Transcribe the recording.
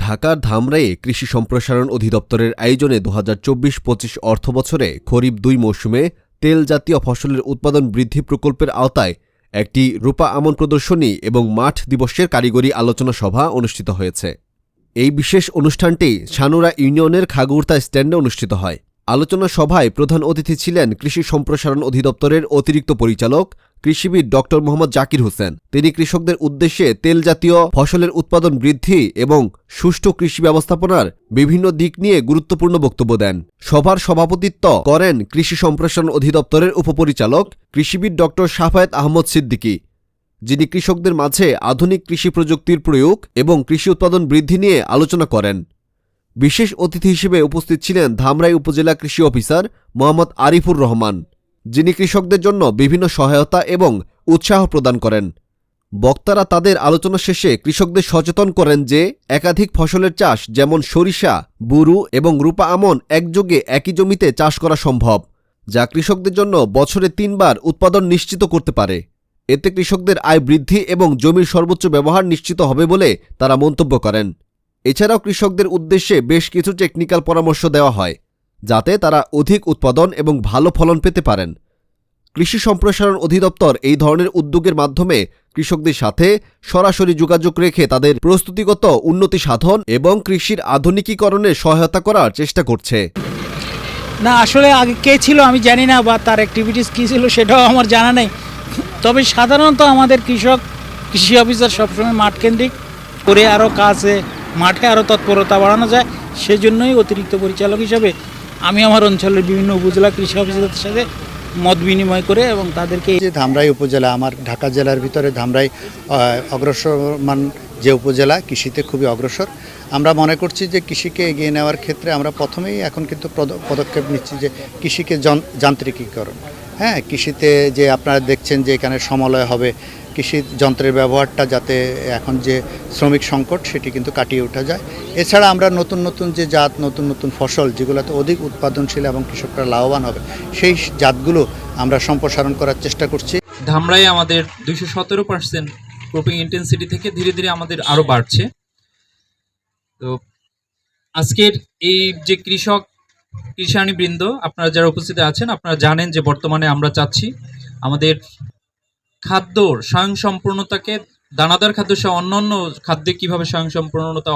ঢাকার ধামরাইয়ে কৃষি সম্প্রসারণ অধিদপ্তরের আয়োজনে ২০২৪-২৫ অর্থবছরে খরিফ ২ মৌসুমে তেল জাতীয় ফসলের উৎপাদন বৃদ্ধি প্রকল্পের আওতায় একটি রূপা আমন প্রদর্শনী এবং মাঠ দিবসের কারিগরি আলোচনা সভা অনুষ্ঠিত হয়েছে। এই বিশেষ অনুষ্ঠানটি সানুরা ইউনিয়নের খাগুড়তা স্ট্যান্ডে অনুষ্ঠিত হয়। আলোচনা সভায় প্রধান অতিথি ছিলেন কৃষি সম্প্রসারণ অধিদপ্তরের অতিরিক্ত পরিচালক কৃষিবিদ ড. মোহাম্মদ জাকির হোসেন। তিনি কৃষকদের উদ্দেশ্যে তেল জাতীয় ফসলের উৎপাদন বৃদ্ধি এবং সুষ্ঠু কৃষি ব্যবস্থাপনার বিভিন্ন দিক নিয়ে গুরুত্বপূর্ণ বক্তব্য দেন। সভার সভাপতিত্ব করেন কৃষি সম্প্রসারণ অধিদপ্তরের উপপরিচালক কৃষিবিদ ড. শাফায়েত আহমদ সিদ্দিকী, যিনি কৃষকদের মাঝে আধুনিক কৃষি প্রযুক্তির প্রয়োগ এবং কৃষি উৎপাদন বৃদ্ধি নিয়ে আলোচনা করেন। বিশেষ অতিথি হিসেবে উপস্থিত ছিলেন ধামরাই উপজেলা কৃষি অফিসার মোহাম্মদ আরিফুর রহমান, যিনি কৃষকদের জন্য বিভিন্ন সহায়তা এবং উৎসাহ প্রদান করেন। বক্তারা তাদের আলোচনা শেষে কৃষকদের সচেতন করেন যে একাধিক ফসলের চাষ যেমন সরিষা, বুরু এবং রূপা আমন একযোগে একই জমিতে চাষ করা সম্ভব, যা কৃষকদের জন্য বছরে ৩ বার উৎপাদন নিশ্চিত করতে পারে। এতে কৃষকদের আয় বৃদ্ধি এবং জমির সর্বোচ্চ ব্যবহার নিশ্চিত হবে বলে তারা মন্তব্য করেন। এছাড়াও কৃষকদের উদ্দেশ্যে বেশ কিছু টেকনিক্যাল পরামর্শ দেওয়া হয়, যাতে তারা অধিক উৎপাদন এবং ভালো ফলন পেতে পারেন। কৃষি সম্প্রসারণ অধিদপ্তর এই ধরনের উদ্যোগের মাধ্যমে কৃষকদের সাথে সরাসরি যোগাযোগ রেখে তাদের প্রস্তুতিগত উন্নতি সাধন এবং কৃষির আধুনিকীকরণে সহায়তা করার চেষ্টা করছে। না, আসলে আগে কে ছিল আমি জানি না, বা তার অ্যাক্টিভিটিস কী ছিল সেটাও আমার জানা নেই। তবে সাধারণত আমাদের কৃষি অফিসার সবসময় মাঠ কেন্দ্রিক করে আরও কাজে মাঠে আরও তৎপরতা বাড়ানো যায়, সেজন্যই অতিরিক্ত পরিচালক হিসাবে আমি আমার অঞ্চলের বিভিন্ন উপজেলা কৃষি অফিসারদের সাথে মত বিনিময় করে এবং তাদেরকে যে ধামরাই উপজেলা, আমার ঢাকা জেলার ভিতরে ধামরাই অগ্রসরমান যে উপজেলা, কৃষিতে খুবই অগ্রসর। আমরা মনে করছি যে কৃষিকে এগিয়ে নেওয়ার ক্ষেত্রে আমরা প্রথমেই এখন কিন্তু পদক্ষেপ নিচ্ছি যে কৃষিকে যান্ত্রিকীকরণ। হ্যাঁ, কৃষিতে যে আপনারা দেখছেন যে এখানে সমলয় হবে, কৃষি যন্ত্রের ব্যবহারটা যাতে এখন যে শ্রমিক সংকট সেটি কিন্তু কাটিয়ে ওঠা যায়। এছাড়া আমরা নতুন নতুন যে জাত, নতুন নতুন ফসল যেগুলোতে অধিক উৎপাদনশীল এবং কৃষকরা লাভবান হবে, সেই জাতগুলো আমরা সম্প্রসারণ করার চেষ্টা করছি। ধামরাই আমাদের 217% ক্রপিং ইন্টেন্সিটি থেকে ধীরে ধীরে আমাদের আরও বাড়ছে। তো আজকের এই যে কৃষাণীবৃন্দ আপনারা যারা উপস্থিত আছেন, আপনারা জানেন যে বর্তমানে আমরা চাচ্ছি আমাদের খাদ্যর স্বয়ংসম্পূর্ণতাকে, দানাদার খাদ্য সহ অন্যান্য খাদ্যে কীভাবে স্বয়ংসম্পূর্ণতা